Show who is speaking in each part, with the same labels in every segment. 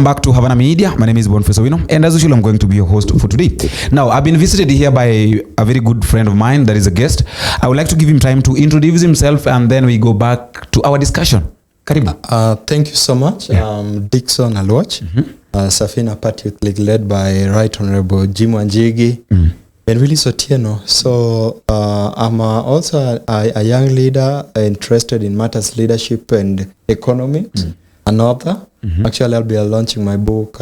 Speaker 1: Back to Havana Media. My name is Boniface Owino, and as usual, I'm going to be your host for today. Now, I've been visited here by a very good friend of mine that is a guest. I would like to give him time to introduce himself, and then we go back to our discussion. Karibu.
Speaker 2: Thank you so much.
Speaker 1: Yeah.
Speaker 2: Dixon Alwach, Safina Party Youth League led by Right Honorable Jim Wanjigi and Willis Otieno. So I'm also a young leader interested in matters leadership and economics, an author. Actually, I'll be launching my book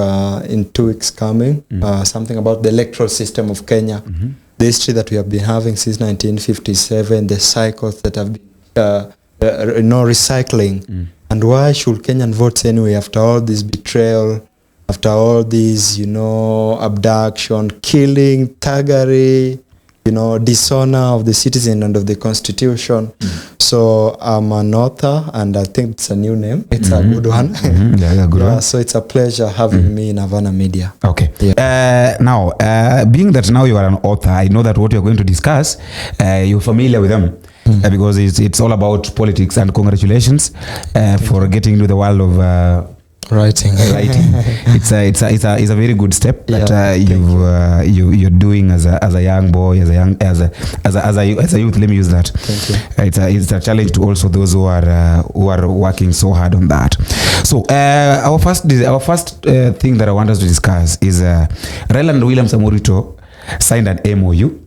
Speaker 2: in 2 weeks coming, something about the electoral system of Kenya, the history that we have been having since 1957, the cycles that have been recycling, and why should Kenyan vote anyway after all this betrayal, after all this, abduction, killing, thuggery, dishonor of the citizen and of the constitution. So I'm an author, and I think it's a new name. It's a good one.
Speaker 1: Yeah, good one.
Speaker 2: So it's a pleasure having me in Havana Media.
Speaker 1: Okay.
Speaker 2: Yeah.
Speaker 1: Now, being that now you are an author, I know that what you're going to discuss, you're familiar with them. Because it's all about politics, and congratulations for getting into the world of
Speaker 2: writing.
Speaker 1: It's a very good step that you're doing as a young boy, as a youth. Let me use that.
Speaker 2: Thank you.
Speaker 1: It's a challenge to also those who are working so hard on that. So our first thing that I want us to discuss is Raila and William Ruto signed an MOU.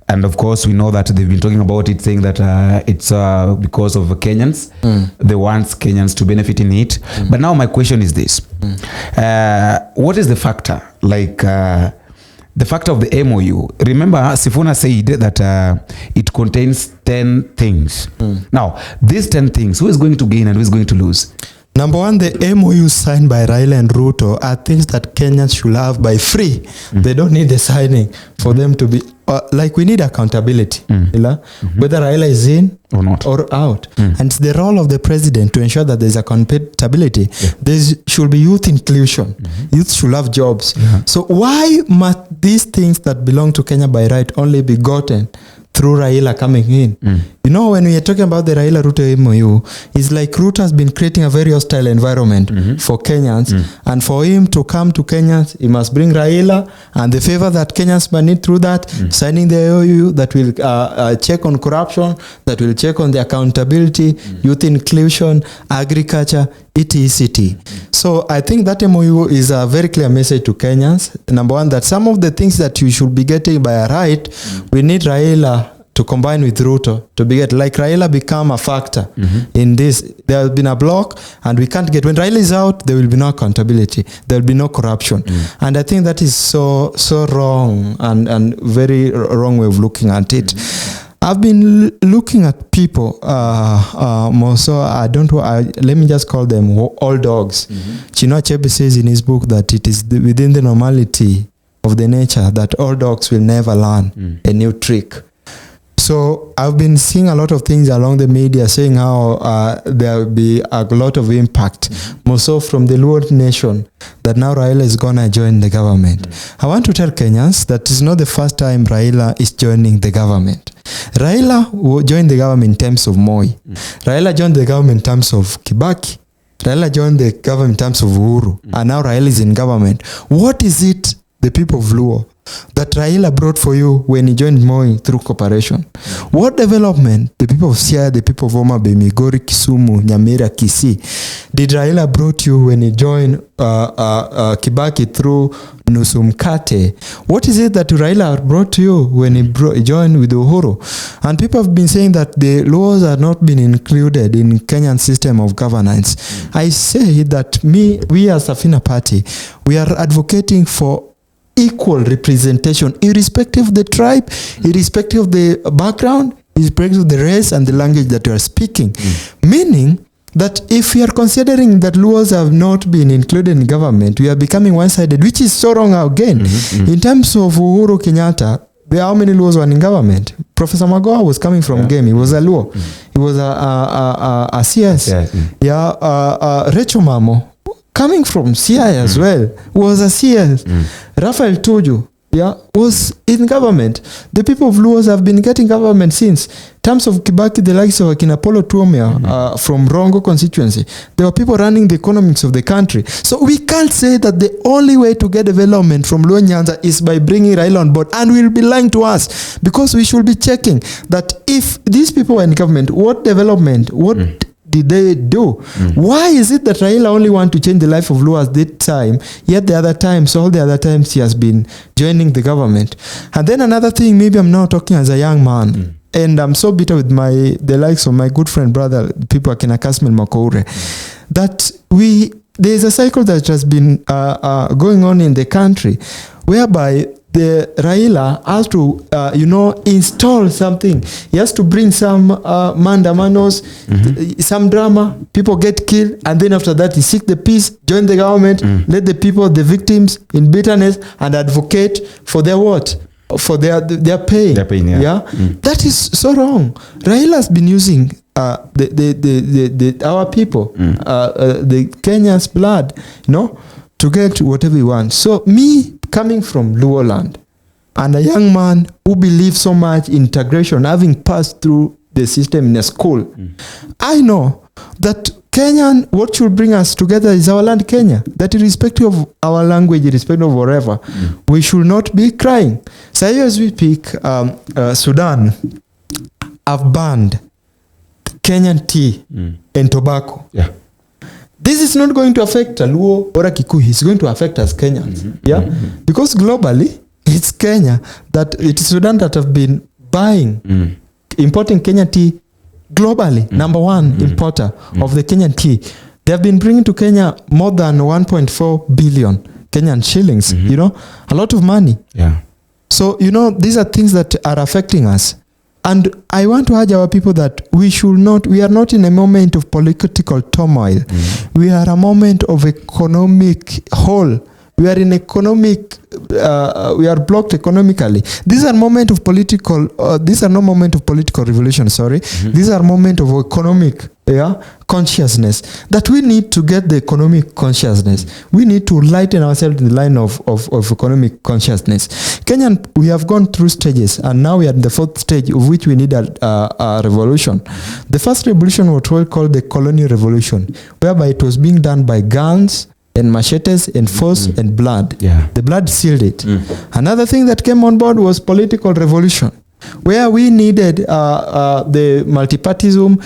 Speaker 1: And of course, we know that they've been talking about it, saying that it's because of Kenyans. They want Kenyans to benefit in it. But now my question is this. What is the factor? The factor of the MOU. Remember, Safina said that it contains 10 things. Now, these 10 things, who is going to gain and who is going to lose?
Speaker 2: Number one, the MOU signed by Raila and Ruto are things that Kenyans should have by free. They don't need the signing for them to be we need accountability, whether Raila is in
Speaker 1: or not
Speaker 2: or out. And it's the role of the president to ensure that there's accountability. There should be youth inclusion. Youth should have jobs. So why must these things that belong to Kenya by right only be gotten through Raila coming in? When we are talking about the Raila-Ruto MOU, it's like Ruto has been creating a very hostile environment for Kenyans. And for him to come to Kenyans, he must bring Raila and the favor that Kenyans might need through that, signing the MOU that will check on corruption, that will check on the accountability, youth inclusion, agriculture, etc. So I think that MOU is a very clear message to Kenyans. Number one, that some of the things that you should be getting by a right, we need Raila to combine with Ruto to be like Raila become a factor in this. There has been a block, and we can't get, when Raila is out, there will be no accountability, there will be no corruption. And I think that is so wrong and very wrong way of looking at it. I've been looking at people more so let me just call them all dogs. Chinua Achebe says in his book that it is within the normality of the nature that all dogs will never learn a new trick. So I've been seeing a lot of things along the media saying how there will be a lot of impact, more so from the Luo nation, that now Raila is going to join the government. I want to tell Kenyans that it's not the first time Raila is joining the government. Raila joined the government in terms of Moi. Raila joined the government in terms of Kibaki. Raila joined the government in terms of Uhuru. And now Raila is in government. What is it, the people of Luo, that Raila brought for you when he joined Moi through cooperation? What development the people of Siaya, the people of Homa Bay, Migori, Kisumu, Nyamira, Kisii, did Raila brought you when he joined Kibaki through Nusu Mkate? What is it that Raila brought to you when he joined with Uhuru? And people have been saying that the laws are not been included in Kenyan system of governance. I say that we as Safina Party, we are advocating for equal representation, irrespective of the tribe, irrespective of the background, irrespective of the race and the language that you are speaking. Meaning that if we are considering that laws have not been included in government, we are becoming one-sided, which is so wrong again. In terms of Uhuru Kenyatta, how many laws were in government? Professor Magoha was coming from Game. He was a law. He was a CS. Rachel Mamo, coming from CI as well, was a CS. Raphael Tuju was in government. The people of Luos have been getting government since. In terms of Kibaki, the likes of Akina Polo Tuomia from Rongo constituency, there were people running the economics of the country. So we can't say that the only way to get development from Luo Nyanza is by bringing Raila on board, and we'll be lying to us, because we should be checking that if these people were in government, what development, what did they do? Why is it that Raila only want to change the life of Luo at that time, yet the other times, all the other times he has been joining the government? And then another thing, maybe I'm now talking as a young man, and I'm so bitter with the likes of my good friend, brother, people like Kasmil Makoure, that there's a cycle that has been going on in the country, whereby the Raila has to, install something. He has to bring some mandamanos, some drama, people get killed, and then after that he seek the peace, join the government, let the people, the victims in bitterness, and advocate for their what? For their pain.
Speaker 1: Their pain,
Speaker 2: That is so wrong. Raila has been using our people, the Kenya's blood, to get whatever we want. So me, coming from Luo land, and a young man who believes so much in integration, having passed through the system in a school, I know that Kenyan, what should bring us together is our land, Kenya. That irrespective of our language, irrespective of whatever, we should not be crying. So as we speak, Sudan have banned Kenyan tea and tobacco.
Speaker 1: Yeah.
Speaker 2: This is not going to affect a Luo or a Kikuyu. It's going to affect us Kenyans. Because globally, it's Kenya it's Sudan that have been buying, importing Kenyan tea globally, number one importer of the Kenyan tea. They have been bringing to Kenya more than 1.4 billion Kenyan shillings, a lot of money.
Speaker 1: Yeah.
Speaker 2: So, these are things that are affecting us. And I want to urge our people that we are not in a moment of political turmoil. We are a moment of economic hole. We are in we are blocked economically. These are no moment of political revolution, These are moment of economic consciousness, that we need to get the economic consciousness. We need to lighten ourselves in the line of economic consciousness. Kenyan, we have gone through stages, and now we are in the fourth stage, of which we need a revolution. The first revolution was called the colonial revolution, whereby it was being done by guns and machetes and force and blood. The blood sealed it. Another thing that came on board was political revolution, where we needed the multipartyism,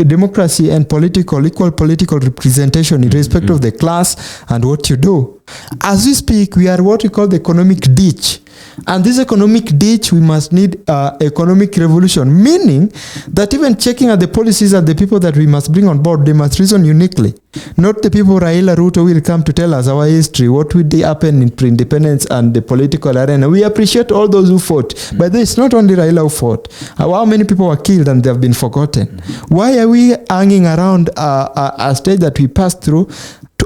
Speaker 2: democracy, and equal political representation in respect of the class and what you do. As we speak, we are what we call the economic ditch. And this economic ditch, we must need economic revolution, meaning that even checking at the policies and the people that we must bring on board, they must reason uniquely. Not the people Raila Ruto will come to tell us our history, what would happen in pre-independence and the political arena. We appreciate all those who fought, but it's not only Raila who fought. How many people were killed and they have been forgotten? Why are we hanging around a stage that we passed through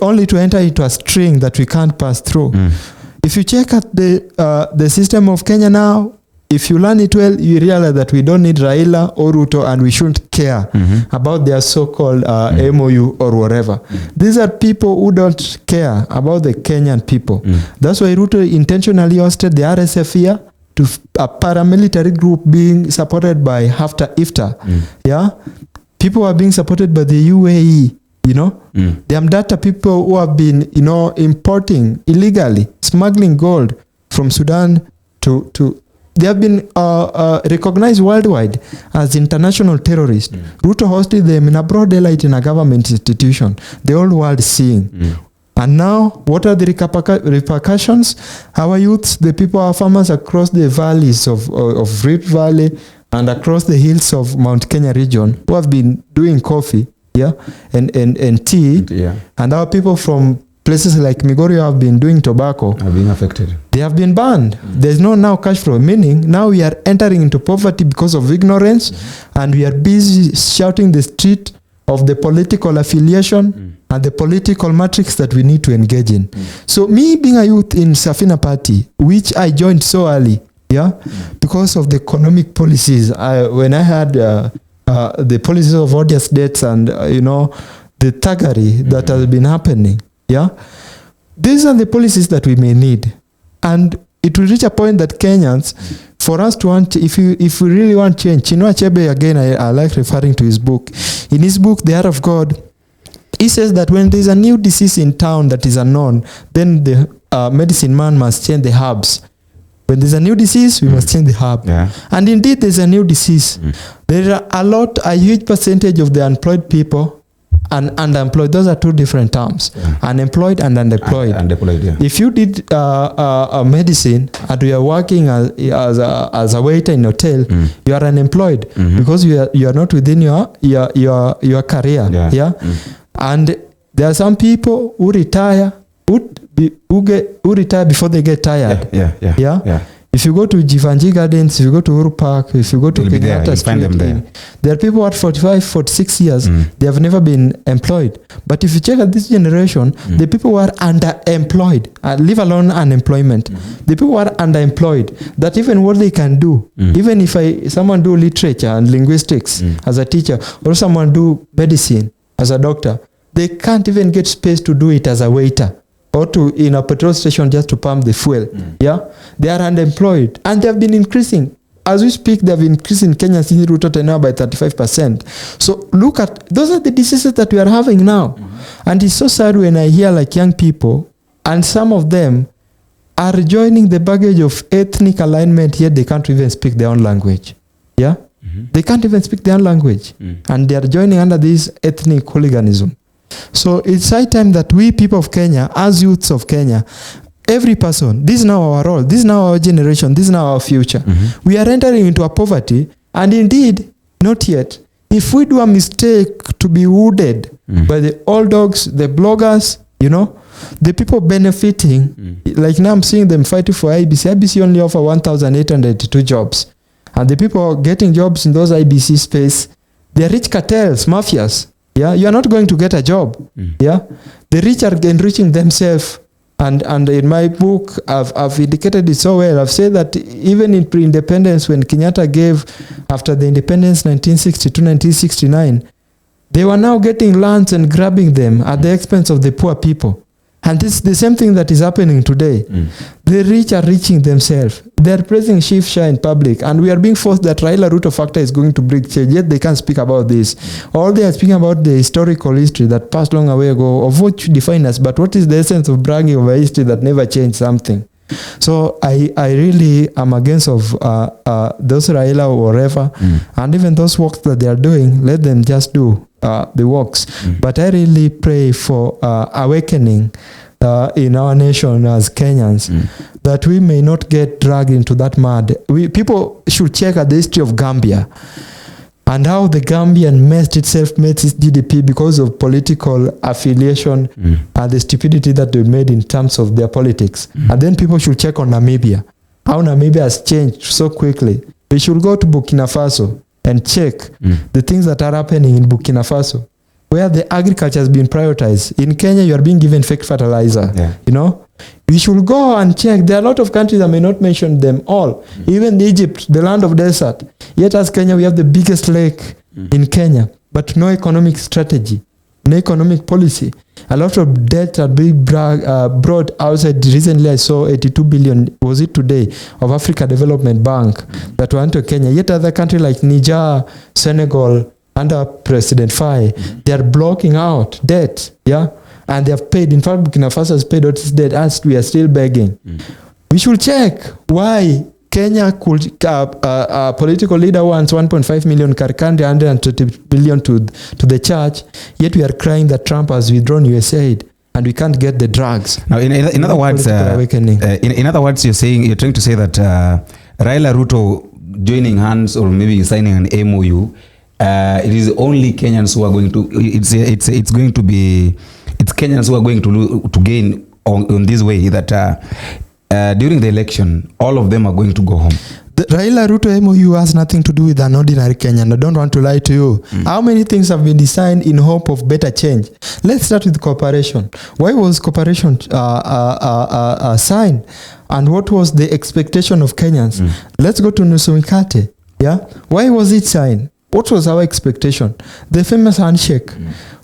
Speaker 2: only to enter into a string that we can't pass through? If you check at the system of Kenya now, if you learn it well, you realize that we don't need Raila or Ruto, and we shouldn't care about their so-called MOU or whatever. These are people who don't care about the Kenyan people. That's why Ruto intentionally hosted the RSF here, to a paramilitary group being supported by IFTA. People are being supported by the UAE. The Amdata people who have been, importing illegally, smuggling gold from Sudan to they have been recognized worldwide as international terrorists. Ruto hosted them in a broad daylight in a government institution, the whole world seeing. And now, what are the repercussions? Our youths, the people, our farmers across the valleys of Rift Valley and across the hills of Mount Kenya region, who have been doing coffee, and tea, and our people from places like Migori have been doing tobacco,
Speaker 1: are being affected.
Speaker 2: They have been banned. There's no now cash flow, meaning now we are entering into poverty because of ignorance, and we are busy shouting the street of the political affiliation and the political matrix that we need to engage in. So me being a youth in Safina party, which I joined so early, because of the economic policies, when I had the policies of odious debts and the thuggery that has been happening, these are the policies that we may need. And it will reach a point that Kenyans, for us to want, if we really want change, Chinua Achebe, again, I like referring to his book. In his book, The Art of God, he says that when there's a new disease in town that is unknown, then the medicine man must change the herbs. When there's a new disease, we must change the herb.
Speaker 1: Yeah.
Speaker 2: And indeed, there's a new disease. There are a huge percentage of the unemployed people and underemployed. Those are two different terms. Yeah. Unemployed and underemployed.
Speaker 1: Underemployed, yeah.
Speaker 2: If you did a medicine and you are working as a waiter in a hotel, you are unemployed because you are not within your career. Yeah. Yeah? And there are some people who retire who retire before they get tired. Yeah. If you go to Jivanji Gardens, if you go to Uhuru Park, if you go to Kenyatta Street, there are people at 45, 46 years, they have never been employed. But if you check at this generation, the people who are underemployed, leave alone unemployment, the people who are underemployed, that even what they can do, even if someone do literature and linguistics as a teacher, or someone do medicine as a doctor, they can't even get space to do it as a waiter, or to in a petrol station just to pump the fuel. Yeah, they are unemployed, and they have been increasing. As we speak, they have increased in Kenya since Ruto tenure by 35%. So look at, those are the diseases that we are having now. And it's so sad when I hear like young people, and some of them are joining the baggage of ethnic alignment, yet they can't even speak their own language. Yeah, they can't even speak their own language, and they are joining under this ethnic hooliganism. So it's high time that we people of Kenya, as youths of Kenya, every person, this is now our role, this is now our generation, this is now our future. We are entering into a poverty, and indeed, not yet. If we do a mistake to be wounded by the old dogs, the bloggers, you know, the people benefiting, like now I'm seeing them fighting for IBC. IBC only offer 1,882 jobs. And the people getting jobs in those IBC space, they are rich cartels, mafias. Yeah, you are not going to get a job. Yeah, the rich are enriching themselves, and in my book, I've indicated it so well. I've said that even in pre-independence, when Kenyatta gave after the independence 1962, 1969, they were now getting lands and grabbing them at the expense of the poor people. And this is the same thing that is happening today. The rich are reaching themselves. They are praising Shifsha in public, and we are being forced that Raila Ruto factor is going to bring change, yet they can't speak about this. All they are speaking about the historical history that passed long away ago, of what define us, but what is the essence of bragging of a history that never changed something? So I really am against of those Raila or whatever, and even those works that they are doing, let them just do the works. But I really pray for awakening in our nation as Kenyans, that we may not get dragged into that mud. People should check at the history of Gambia and how the Gambian messed its GDP because of political affiliation and the stupidity that they made in terms of their politics. And then people should check on Namibia, how Namibia has changed so quickly. We should go to Burkina Faso and check the things that are happening in Burkina Faso, where the agriculture has been prioritized. In Kenya, you are being given fake fertilizer. You know, we should go and check. There are a lot of countries, I may not mention them all. Even Egypt, the land of desert. Yet as Kenya, we have the biggest lake in Kenya, but no economic strategy, no economic policy. A lot of debt are being brought outside. Recently, I saw 82 billion, was it today, of Africa Development Bank that went to Kenya. Yet other countries like Niger, Senegal, under President Faye, they are blocking out debt. Yeah. And they have paid. In fact, Burkina Faso has paid what is debt, as we are still begging. We should check why Kenya could, a political leader wants 1.5 million country, 120 billion to the church, yet we are crying that Trump has withdrawn USAID and we can't get the drugs.
Speaker 1: Now, in other words, in other words, you're trying to say that Raila Ruto joining hands or maybe signing an MOU, it is only Kenyans who are going to. It's going to be. It's Kenyans who are going to gain on this way, that during the election, all of them are going to go home.
Speaker 2: The Raila Ruto MOU has nothing to do with an ordinary Kenyan. I don't want to lie to you. How many things have been designed in hope of better change? Let's start with cooperation. Why was cooperation signed? And what was the expectation of Kenyans? Let's go to Nusu Mikate. Yeah? Why was it signed? What was our expectation? The famous handshake.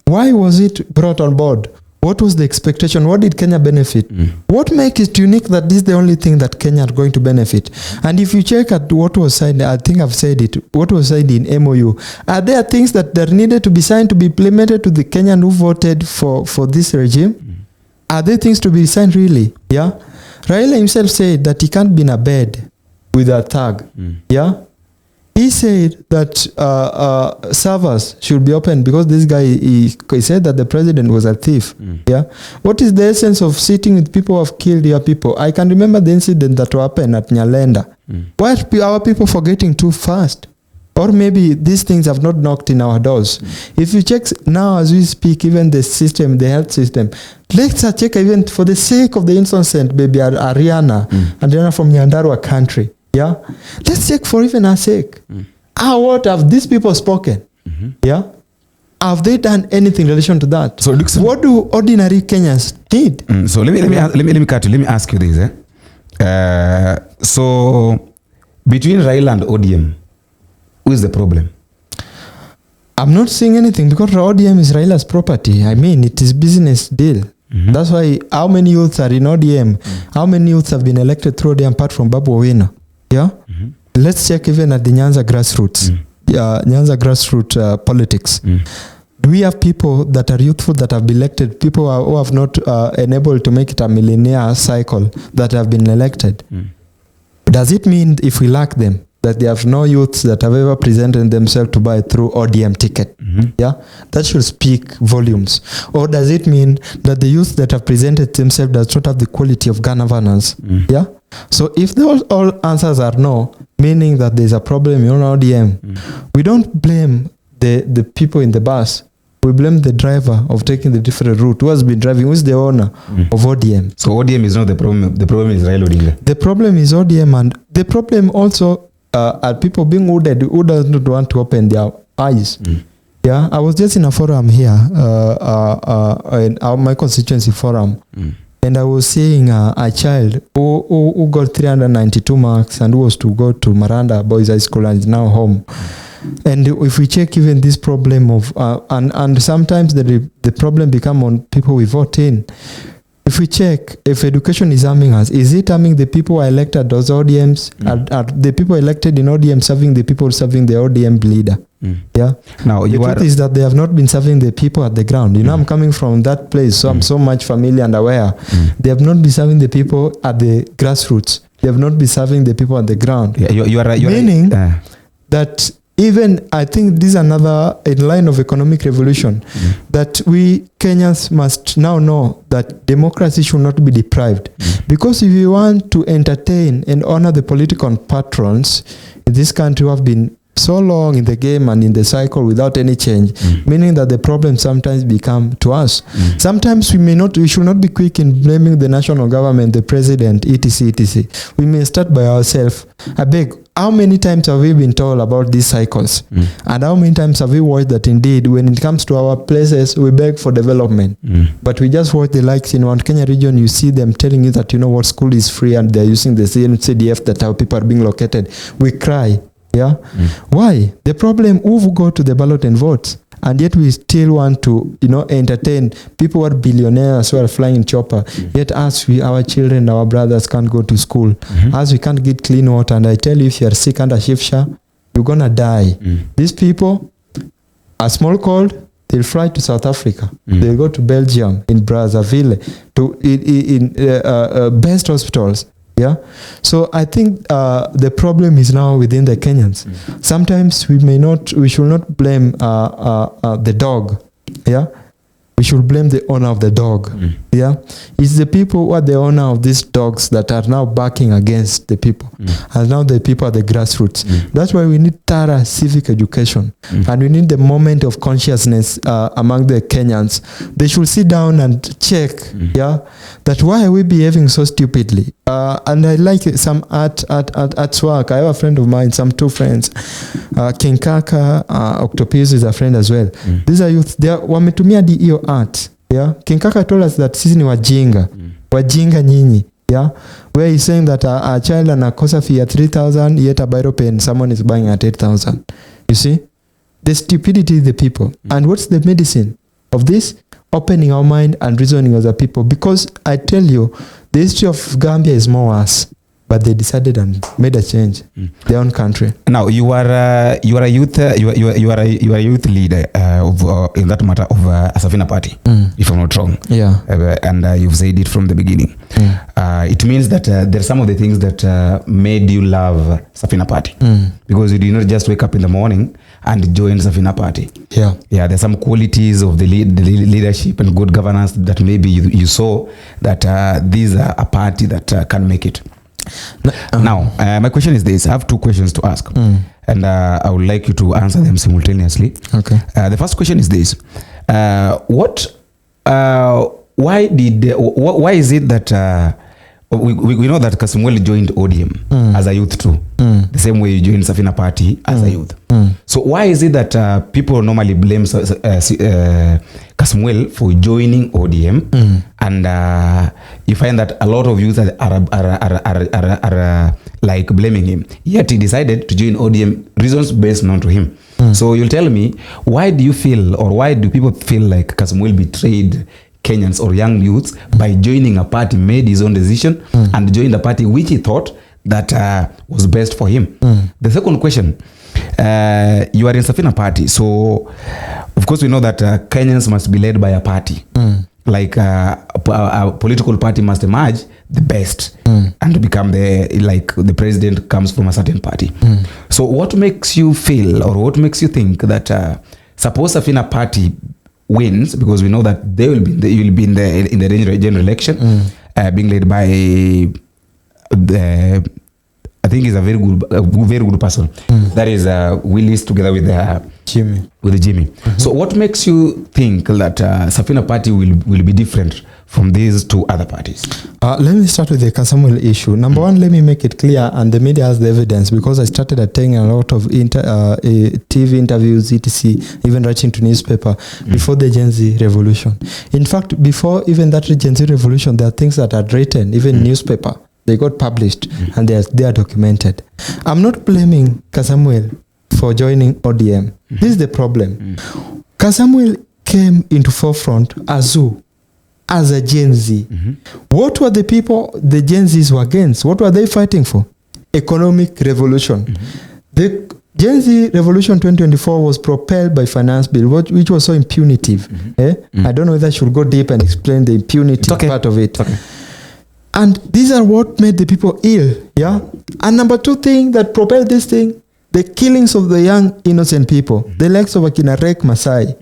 Speaker 2: Why was it brought on board? What was the expectation? What did Kenya benefit? What makes it unique that this is the only thing that Kenya are going to benefit? And if you check at what was signed, I think I've said it, what was signed in MOU, are there things that needed to be signed to be implemented to the Kenyan who voted for this regime? Are there things to be signed really? Yeah. Raila himself said that he can't be in a bed with a thug. Yeah. He said that servers should be open because this guy, he said that the president was a thief. Yeah. What is the essence of sitting with people who have killed your people? I can remember the incident that happened at Nyalenda. Why are our people forgetting too fast? Or maybe these things have not knocked in our doors. If you check now as we speak, even the system, the health system, let's check even for the sake of the innocent baby Ariana from Nyandarua country. Yeah, let's check for even our sake. What have these people spoken? Yeah, have they done anything in relation to that? So what do ordinary Kenyans need?
Speaker 1: So let me ask you this. So between Raila and ODM, who is the problem?
Speaker 2: I'm not saying anything because ODM is Raila's property. I mean, it is business deal. That's why how many youths are in ODM? How many youths have been elected through ODM apart from Babu Owino? Yeah. Let's check even at the Nyanza grassroots. Nyanza grassroots politics. Do we have people that are youthful that have been elected? People who have not enabled to make it a millionaire cycle that have been elected. Does it mean if we lack them that they have no youths that have ever presented themselves to buy through ODM ticket? Yeah, that should speak volumes. Or does it mean that the youth that have presented themselves does not have the quality of governance? Yeah. So if those all answers are no, meaning that there's a problem in ODM, we don't blame the people in the bus. We blame the driver of taking the different route. Who has been driving? Who is the owner of ODM?
Speaker 1: So ODM is not the problem. The problem is Raila Odinga.
Speaker 2: The problem is ODM, and the problem also are people being wounded who does not want to open their eyes. Yeah, I was just in a forum here, in my constituency forum. And I was seeing a child who got 392 marks and who was to go to Maranda Boys High School and is now home. And if we check even this problem of, and sometimes the problem become on people we vote in. If we check, if education is harming us, is it harming the people who are elected as ODMs? Are the people elected in ODM serving the people serving the ODM leader? Yeah.
Speaker 1: Now
Speaker 2: the truth is that they have not been serving the people at the ground. You know, I'm coming from that place, so I'm so much familiar and aware. They have not been serving the people at the grassroots. They have not been serving the people at the ground.
Speaker 1: Yeah, you are right.
Speaker 2: Meaning that even I think this is another in line of economic revolution that we Kenyans must now know that democracy should not be deprived. Because if you want to entertain and honor the political patrons in this country who have been so long in the game and in the cycle without any change, meaning that the problem sometimes become to us. Sometimes we should not be quick in blaming the national government, the president, etc. We may start by ourselves. I beg, how many times have we been told about these cycles? And how many times have we watched that indeed when it comes to our places, we beg for development. But we just watch the likes in Mount Kenya region, you see them telling you that, you know what, school is free and they're using the same CDF that our people are being located. We cry. Yeah. Why? The problem, who go to the ballot and vote, and yet we still want to, you know, entertain people who are billionaires who are flying in chopper. Yet us, our children, our brothers can't go to school. As we can't get clean water. And I tell you, if you are sick under Shifsha, you're gonna die. These people, a small cold, they'll fly to South Africa. They'll go to Belgium, in Brazzaville, to in best hospitals. Yeah. So I think the problem is now within the Kenyans. Sometimes we should not blame the dog. Yeah. We should blame the owner of the dog. Yeah. It's the people who are the owner of these dogs that are now backing against the people. And now the people are the grassroots. That's why we need thorough civic education. And we need the moment of consciousness among the Kenyans. They should sit down and check, that why are we behaving so stupidly? And I like some art work. I have a friend of mine, two friends. King Kaka, Octopus is a friend as well. These are youth. They are wametumia hiyo art. Yeah. King Kaka told us that sisi ni wajinga. Wajinga nyinyi. Yeah. Where he's saying that a child anakosa fee at 3,000, yet a Biro pen someone is buying at 8,000. You see? The stupidity of the people. And what's the medicine? of this, opening our mind and reasoning as a people. Because I tell you, the history of Gambia is more worse. But they decided and made a change their own country.
Speaker 1: Now you are a youth youth leader in that matter of Safina party, if I'm not wrong.
Speaker 2: Yeah,
Speaker 1: and you've said it from the beginning. It means that there are some of the things that made you love Safina party, because you did not just wake up in the morning and join Safina party.
Speaker 2: Yeah.
Speaker 1: There's some qualities of the leadership and good governance that maybe you saw that these are a party that can make it. Now, my question is this. I have two questions to ask, and I would like you to answer them simultaneously.
Speaker 2: Okay.
Speaker 1: The first question is this. Why is it that we know that Kasumweli joined ODM as a youth too, the same way you joined Safina party as a youth. So why is it that people normally blame Kasumweli for joining ODM, and you find that a lot of youth are like blaming him, yet he decided to join ODM, reasons based known to him. So you'll tell me, why do you feel, or why do people feel like Kasumweli betrayed Kenyans or young youths by joining a party, made his own decision and joined a party which he thought that was best for him? The second question, you are in Safina party, so of course we know that Kenyans must be led by a party. Like a political party must emerge the best and to become the president comes from a certain party. So what makes you feel, or what makes you think that suppose Safina party wins, because we know that they will be in the general election, being led by I think he's a very good person. That is Willis together with
Speaker 2: Jimmy.
Speaker 1: So what makes you think that Safina party will be different from these two other parties?
Speaker 2: Let me start with the Kasumweli issue. Number one, let me make it clear, and the media has the evidence, because I started attending a lot of TV interviews, etc., even writing to newspaper before the Gen Z revolution. In fact, before even that Gen Z revolution, there are things that are written, even newspaper. They got published and they are documented. I'm not blaming Kasumweli for joining ODM. This is the problem. Kasumweli came into forefront as a Gen Z. What were the people the Gen Zs were against? What were they fighting for? Economic revolution. The Gen Z revolution 2024 was propelled by finance bill, which was so impunitive. I don't know whether I should go deep and explain the impunitive part of it. And these are what made the people ill. Yeah. And number two thing that propelled this thing, the killings of the young innocent people, the likes of Akina Rek Masai,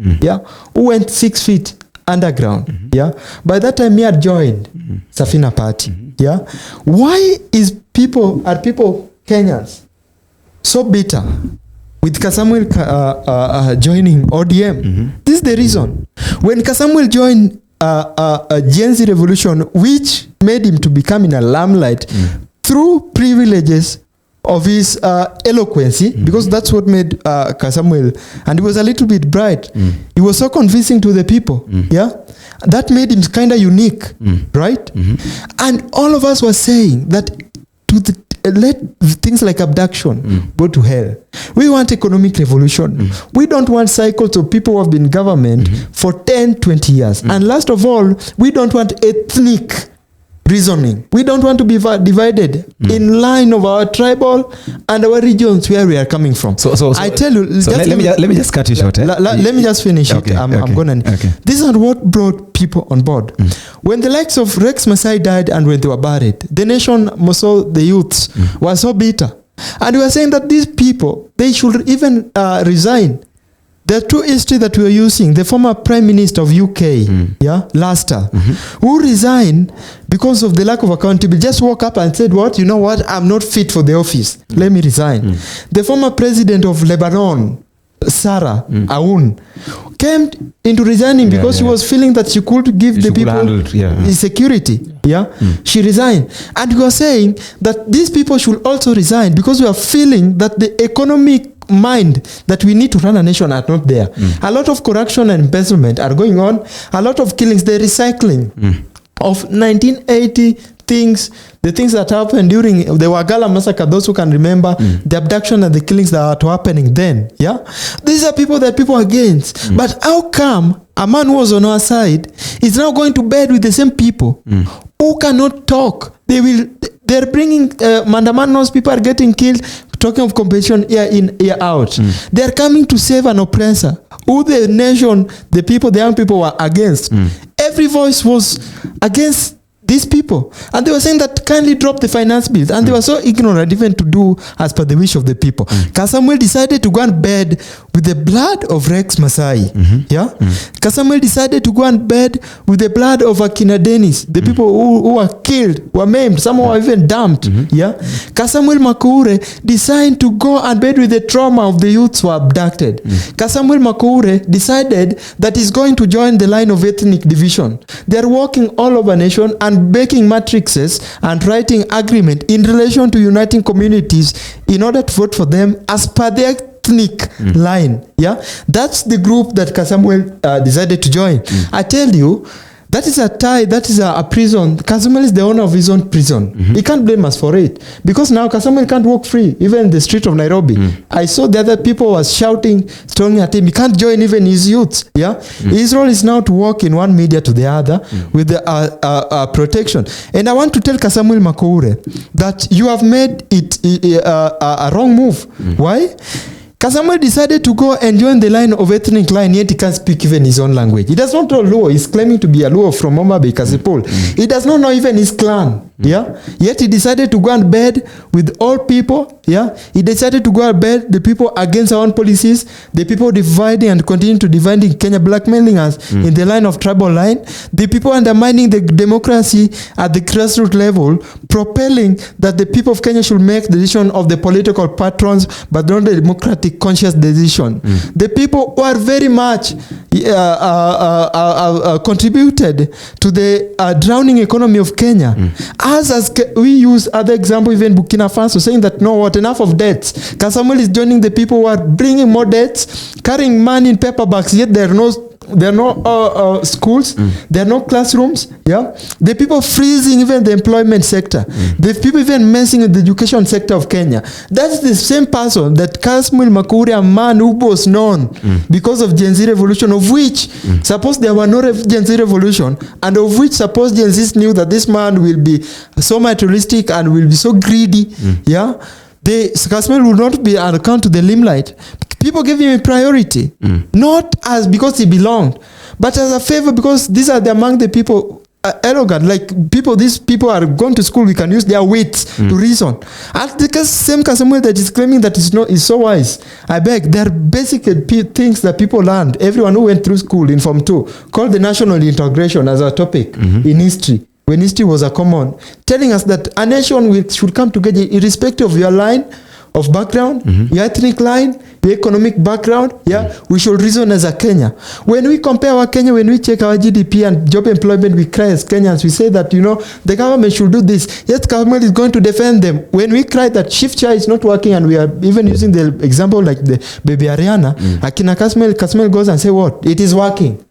Speaker 2: who went 6 feet underground. Yeah. By that time, he had joined Safina party. Yeah. Why are people Kenyans so bitter with Kasumweli joining ODM? This is the reason. When Kasumweli joined a Gen Z revolution, which made him to become in a limelight through privileges of his eloquency, because that's what made Kasumweli, and he was a little bit bright. He was so convincing to the people. That made him kind of unique, right? And all of us were saying that let things like abduction go to hell. We want economic revolution. We don't want cycles of people who have been in government for 10, 20 years. And last of all, we don't want ethnic reasoning. We don't want to be divided in line of our tribal and our regions where we are coming from. So I tell you,
Speaker 1: let me just cut you short.
Speaker 2: Let me just finish it. I'm gonna. This is what brought people on board. When the likes of Rex Masai died and when they were buried, the nation, most of the youths, were so bitter, and we were saying that these people, they should even resign. The two history that we are using, the former Prime Minister of UK, Leicester, who resigned because of the lack of accountability, just woke up and said, what? You know what? I'm not fit for the office. Let me resign. The former President of Lebanon, Sarah Aoun, came into resigning because she was feeling that she could give the people security. She resigned. And we are saying that these people should also resign because we are feeling that the economic mind that we need to run a nation are not there. A lot of corruption and embezzlement are going on. A lot of killings, the recycling. of 1980 things, the things that happened during the Wagala massacre, those who can remember the abduction and the killings that were happening then. Yeah, these are people that people are against. But how come a man who was on our side is now going to bed with the same people who cannot talk? They're bringing mandamanos, people are getting killed, talking of competition year in, year out. They're coming to save an oppressor who the nation, the people, the young people were against. Every voice was against these people, and they were saying that kindly drop the finance bills, and they were so ignorant even to do as per the wish of the people. Kasamuel decided to go and bed with the blood of Rex Masai. Kasamuel decided to go and bed with the blood of Akina Dennis, the people who were killed, were maimed, some were even dumped. Kasamuel Makure decided to go and bed with the trauma of the youths who were abducted. Kasamuel Makure decided that he's going to join the line of ethnic division. They're walking all over nation and making matrices and writing agreement in relation to uniting communities in order to vote for them as per their ethnic line. That's the group that Kasamuel decided to join. I tell you, that is a tie, that is a prison. Kasamuel is the owner of his own prison. He can't blame us for it, because now Kasamuel can't walk free, even in the street of Nairobi. I saw the other people was shouting, storming at him. He can't join even his youths. His role is now to walk in one media to the other with the protection. And I want to tell Kasamuel Makure that you have made it a wrong move. Why? Kasamuel decided to go and join the line of ethnic line, yet he can't speak even his own language. He does not know Luo. He's claiming to be a Luo from Homa Bay, Kasipul. He does not know even his clan. Yet he decided to go and bed with all people. He decided to go and bed the people against our own policies, the people dividing and continue to divide in Kenya, blackmailing us in the line of tribal line, the people undermining the democracy at the grassroots level, propelling that the people of Kenya should make the decision of the political patrons, but not the democratic conscious decision. The people who are very much contributed to the drowning economy of Kenya. As we use other example, even Burkina Faso, saying that no, what, enough of debts. Kasamuel is joining the people who are bringing more debts, carrying money in paper bags, yet there are no schools, there are no classrooms. The people freezing even the employment sector. The people even messing with the education sector of Kenya. That's the same person that Kasamuel Makure, a man who was known because of Gen Z revolution, of which suppose there were no Gen Z revolution, and of which suppose Gen Z knew that this man will be so materialistic and will be so greedy. The Kasamuel will not be on account to the limelight. People gave him a priority, not as because he belonged, but as a favor, because these are among the people arrogant, like people. These people are going to school. We can use their wits to reason. And the same Kasamuel that is claiming that is so wise. I beg, there are basic things that people learned. Everyone who went through school in Form 2 called the national integration as a topic in history, when history was a common, telling us that a nation should come together irrespective of your line of background, your ethnic line, your economic background. We should reason as a Kenya. When we compare our Kenya, when we check our GDP and job employment, we cry as Kenyans. We say that, the government should do this. Yes, government is going to defend them. When we cry that shift chair is not working, and we are even using the example like the baby Ariana, Akina Kasamuel goes and say what? It is working.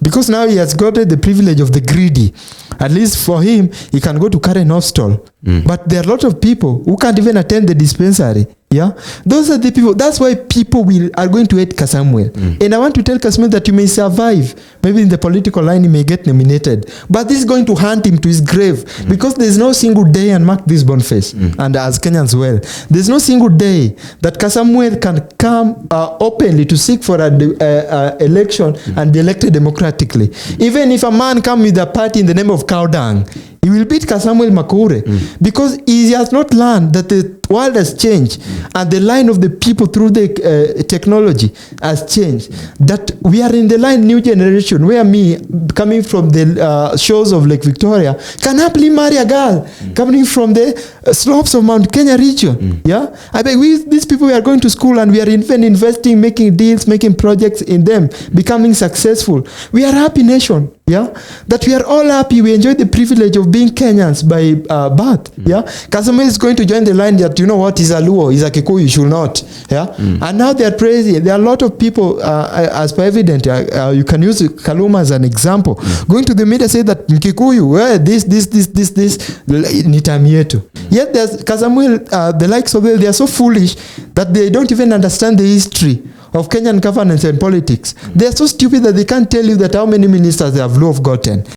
Speaker 2: Because now he has got the privilege of the greedy. At least for him, he can go to Karen Hostel. But there are a lot of people who can't even attend the dispensary. Those are the people. That's why people are going to hate Kasamuel. And I want to tell Kasamuel that you may survive. Maybe in the political line, he may get nominated. But this is going to haunt him to his grave. Because there's no single day, and mark this Boniface, and as Kenyans well, there's no single day that Kasamuel can come openly to seek for an election and be elected democratically. Even if a man comes with a party in the name of cow dung, he will beat Kasamuel Makure because he has not learned that the world has changed and the line of the people through the technology has changed. That we are in the line new generation where me, coming from the shores of Lake Victoria, can happily marry a girl coming from the slopes of Mount Kenya region. I beg, these people, we are going to school and we are even investing, making deals, making projects in them, becoming successful. We are a happy nation. That we are all happy. We enjoy the privilege of being Kenyans by birth. Kasamuel is going to join the line that that, you know what, he's a Luo, he's a Kikuyu, you should not. Yeah. And now they are praising. There are a lot of people, as per evident, you can use Kaluma as an example, going to the media say that Kikuyu, this, ni time yetu. Yet there's Kasamuel, the likes of them, they are so foolish that they don't even understand the history of Kenyan governance and politics. They are so stupid that they can't tell you that how many ministers they have Luo have gotten.